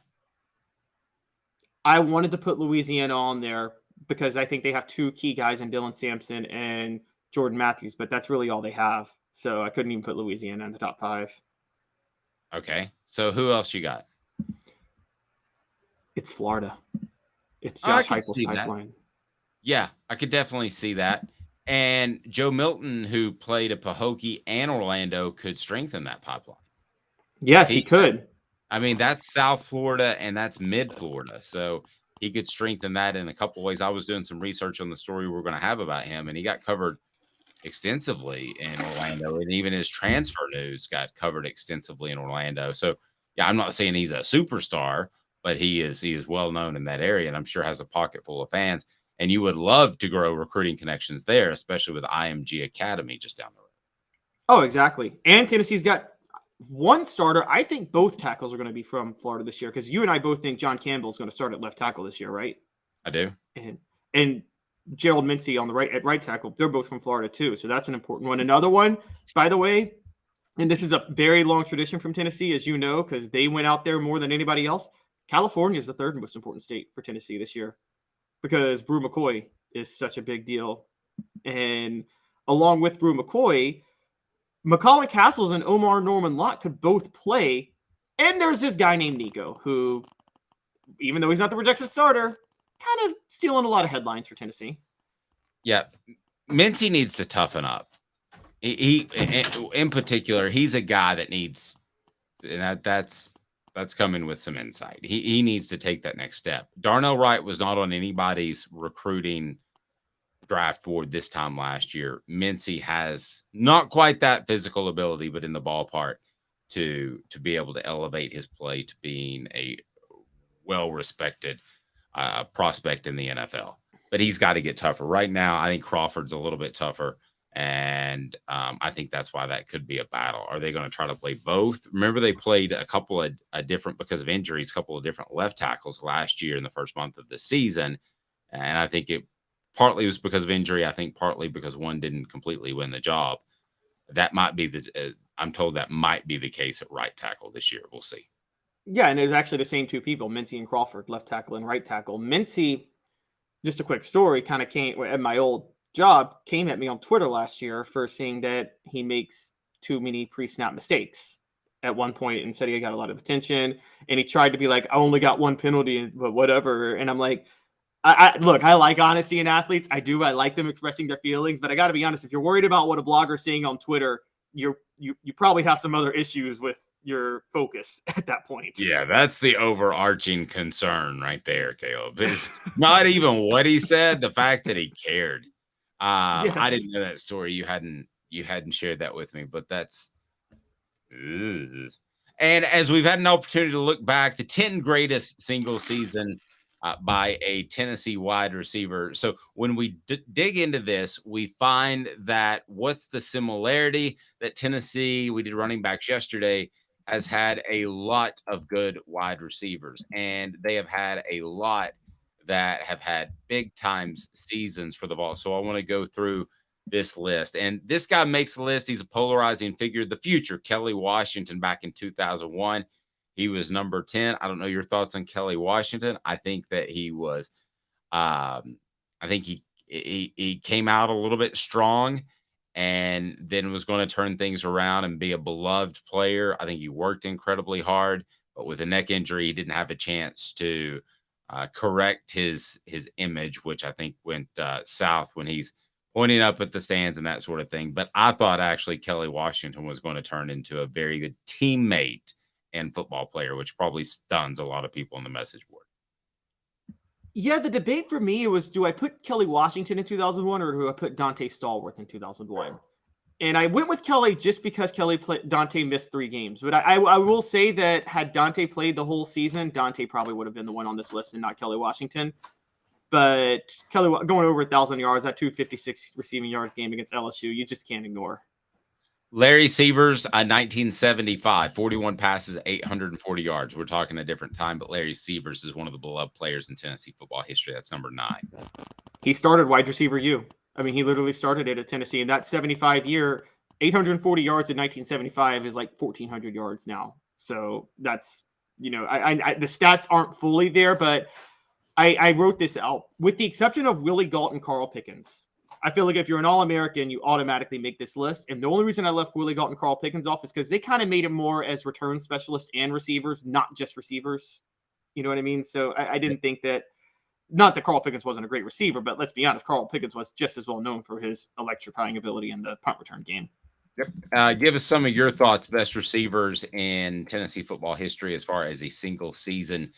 I wanted to put Louisiana on there because I think they have two key guys in Dylan Sampson and Jordan Matthews, but that's really all they have. So I couldn't even put Louisiana in the top 5. Okay, so who else you got? It's Florida. It's Josh Heupel's pipeline. Yeah, I could definitely see that. And Joe Milton, who played at Pahokee and Orlando, could strengthen that pipeline. Yes, he could. I mean, that's South Florida and that's mid-Florida. So he could strengthen that in a couple of ways. I was doing some research on the story we're going to have about him, and he got covered extensively in Orlando. And even his transfer news got covered extensively in Orlando. So, yeah, I'm not saying he's a superstar, but he is well known in that area, and I'm sure has a pocket full of fans. And you would love to grow recruiting connections there, especially with IMG Academy just down the road. Oh, exactly. And Tennessee's got one starter. I think both tackles are going to be from Florida this year because you and I both think John Campbell is going to start at left tackle this year, right? I do. And Gerald Mincy on the right tackle. They're both from Florida too, so that's an important one. Another one, by the way, and this is a very long tradition from Tennessee, as you know, because they went out there more than anybody else. California is the third most important state for Tennessee this year because Brew McCoy is such a big deal. And along with Brew McCoy, McCullough Castles and Omar Norman Lott could both play. And there's this guy named Nico who, even though he's not the projected starter, kind of stealing a lot of headlines for Tennessee. Yeah. Mincy needs to toughen up. He in particular, he's a guy that needs, and that's That's coming with some insight. He needs to take that next step. Darnell Wright was not on anybody's recruiting draft board this time last year. Mincy has not quite that physical ability, but in the ballpark to be able to elevate his play to being a well-respected prospect in the NFL. But he's got to get tougher. Right now, I think Crawford's a little bit tougher. And I think that's why that could be a battle. Are they going to try to play both? Remember, they played a couple of different, because of injuries, a couple of different left tackles last year in the first month of the season. And I think it partly was because of injury. I think partly because one didn't completely win the job. That might be I'm told that might be the case at right tackle this year. We'll see. Yeah, and it was actually the same two people, Mincy and Crawford, left tackle and right tackle. Mincy, just a quick story, kind of came at my old job, came at me on Twitter last year for seeing that he makes too many pre-snap mistakes at one point and said he got a lot of attention. And he tried to be like, I only got one penalty, but whatever. And I'm like, look, I like honesty in athletes. I do. I like them expressing their feelings, but I got to be honest. If you're worried about what a blogger's saying on Twitter, you probably have some other issues with your focus at that point. Yeah, that's the overarching concern right there, Caleb. It's not even what he said, the fact that he cared. Yes. I didn't know that story. You hadn't shared that with me, but that's ugh. And as we've had an opportunity to look back, the 10 greatest single season by a Tennessee wide receiver. So when we dig into this, we find that what's the similarity that Tennessee, we did running backs yesterday, has had a lot of good wide receivers, and they have had a lot that have had big times seasons for the Vols. So I want to go through this list, and this guy makes the list. He's a polarizing figure. The future, Kelly Washington, back in 2001. He was number 10. I don't know your thoughts on Kelly Washington. I think that he was, I think he came out a little bit strong and then was going to turn things around and be a beloved player. I think he worked incredibly hard, but with a neck injury, he didn't have a chance to correct his image, which I think went south when he's pointing up at the stands and that sort of thing. But I thought actually Kelly Washington was going to turn into a very good teammate and football player, which probably stuns a lot of people on the message board. Yeah, the debate for me was, do I put Kelly Washington in 2001 or do I put Dante Stallworth in 2001? And I went with Kelly just because Dante missed 3 games. But I will say that had Dante played the whole season, Dante probably would have been the one on this list and not Kelly Washington. But Kelly going over 1,000 yards, that 256 receiving yards game against LSU, you just can't ignore. Larry Severs, 1975, 41 passes, 840 yards. We're talking a different time, but Larry Severs is one of the beloved players in Tennessee football history. That's number 9. He started wide receiver U. I mean, he literally started it at Tennessee. In that 75 year, 840 yards in 1975 is like 1,400 yards now. So that's, the stats aren't fully there, but I wrote this out. With the exception of Willie Gault and Carl Pickens, I feel like if you're an All-American, you automatically make this list. And the only reason I left Willie Gault and Carl Pickens off is because they kind of made it more as return specialists and receivers, not just receivers. You know what I mean? So I didn't think that, not that Carl Pickens wasn't a great receiver, but let's be honest, Carl Pickens was just as well known for his electrifying ability in the punt return game. Yep. Give us some of your thoughts, best receivers in Tennessee football history as far as a single season.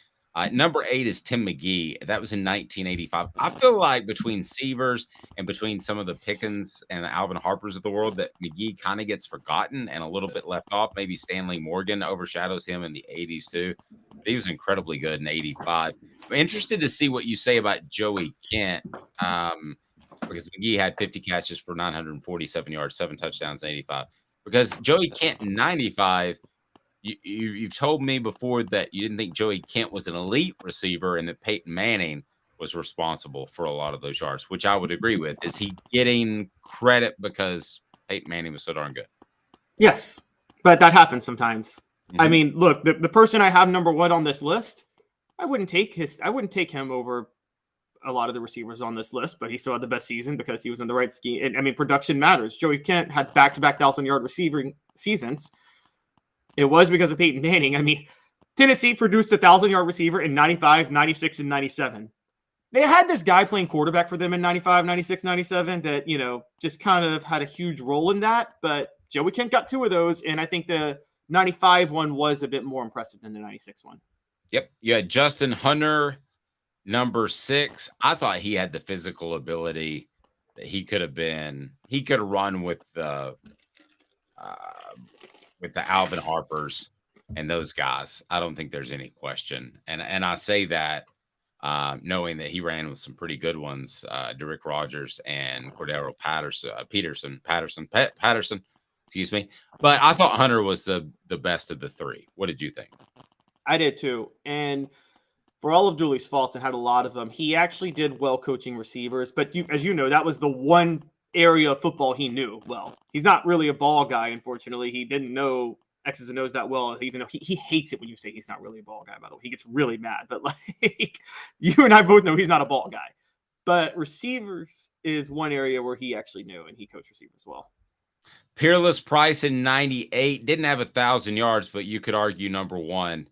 Number 8 is Tim McGee. That was in 1985. I feel like between Severs and between some of the Pickens and the Alvin Harpers of the world, that McGee kind of gets forgotten and a little bit left off. Maybe Stanley Morgan overshadows him in the 80s too. But he was incredibly good in 85. I'm interested to see what you say about Joey Kent, because McGee had 50 catches for 947 yards, 7 touchdowns in 85. Because Joey Kent in 95, You've told me before that you didn't think Joey Kent was an elite receiver and that Peyton Manning was responsible for a lot of those yards, which I would agree with. Is he getting credit because Peyton Manning was so darn good? Yes, but that happens sometimes. Mm-hmm. I mean, look, the person I have number 1 on this list, I wouldn't take him over a lot of the receivers on this list, but he still had the best season because he was in the right scheme. And I mean, production matters. Joey Kent had back-to-back 1,000-yard receiving seasons. It was because of Peyton Manning. I mean, Tennessee produced a 1,000-yard receiver in 95, 96, and 97. They had this guy playing quarterback for them in 95, 96, 97 that, just kind of had a huge role in that. But Joey Kent got 2 of those. And I think the 95 one was a bit more impressive than the 96 one. Yep. You had Justin Hunter, number 6. I thought he had the physical ability that he could have run with the Alvin Harpers and those guys. I don't think there's any question. And I say that knowing that he ran with some pretty good ones, Derrick Rogers and Cordero Patterson, excuse me. But I thought Hunter was the best of the 3. What did you think? I did too. And for all of Dooley's faults and had a lot of them, he actually did well coaching receivers. But as you know, that was the one area of football he knew well. He's not really a ball guy, unfortunately. He didn't know X's and O's that well, even though he hates it when you say he's not really a ball guy, by the way. He gets really mad. But like you and I both know he's not a ball guy. But receivers is one area where he actually knew, and he coached receivers well. Peerless Price in 98 didn't have 1,000 yards, but you could argue number 1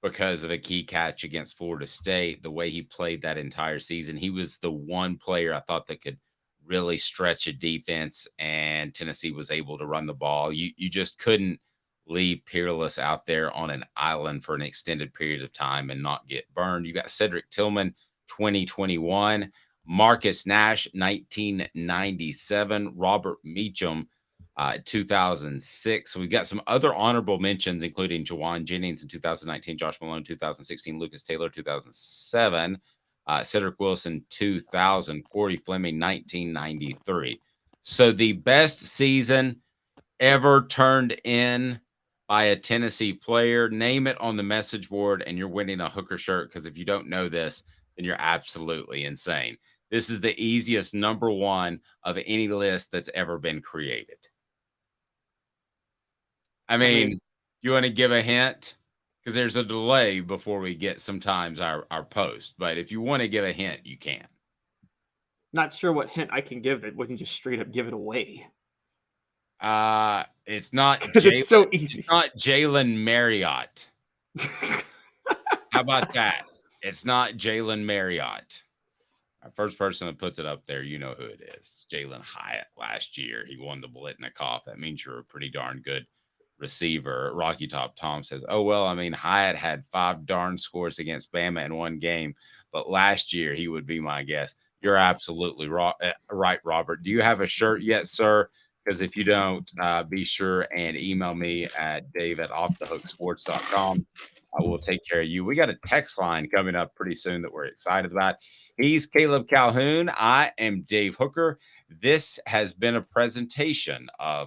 because of a key catch against Florida State. The way he played that entire season, he was the one player I thought that could really stretch a defense, and Tennessee was able to run the ball. You just couldn't leave Peerless out there on an island for an extended period of time and not get burned. You got Cedric Tillman, 2021, Marcus Nash, 1997, Robert Meacham, 2006. So we've got some other honorable mentions, including Jawan Jennings in 2019, Josh Malone, 2016, Lucas Taylor, 2007, Cedric Wilson, 2000, Corey Fleming, 1993. So the best season ever turned in by a Tennessee player. Name it on the message board, and you're winning a Hooker shirt, because if you don't know this, then you're absolutely insane. This is the easiest number 1 of any list that's ever been created. I mean, you want to give a hint? Because there's a delay before we get sometimes our post. But if you want to give a hint, you can. Not sure what hint I can give that wouldn't just straight up give it away. It's not it's so easy. It's not Jalen Marriott. How about that? It's not Jalen Marriott. Our first person that puts it up there, you know who it is. It's Jalen Hyatt. Last year, he won the Blitnikoff. That means you're a pretty darn good receiver. Rocky Top Tom says, oh, well, I mean, Hyatt had 5 darn scores against Bama in one game, but last year he would be my guess. You're absolutely right, Robert. Do you have a shirt yet, sir? Because if you don't, be sure and email me at dave@offthehooksports.com. I will take care of you. We got a text line coming up pretty soon that we're excited about. He's Caleb Calhoun. I am Dave Hooker. This has been a presentation of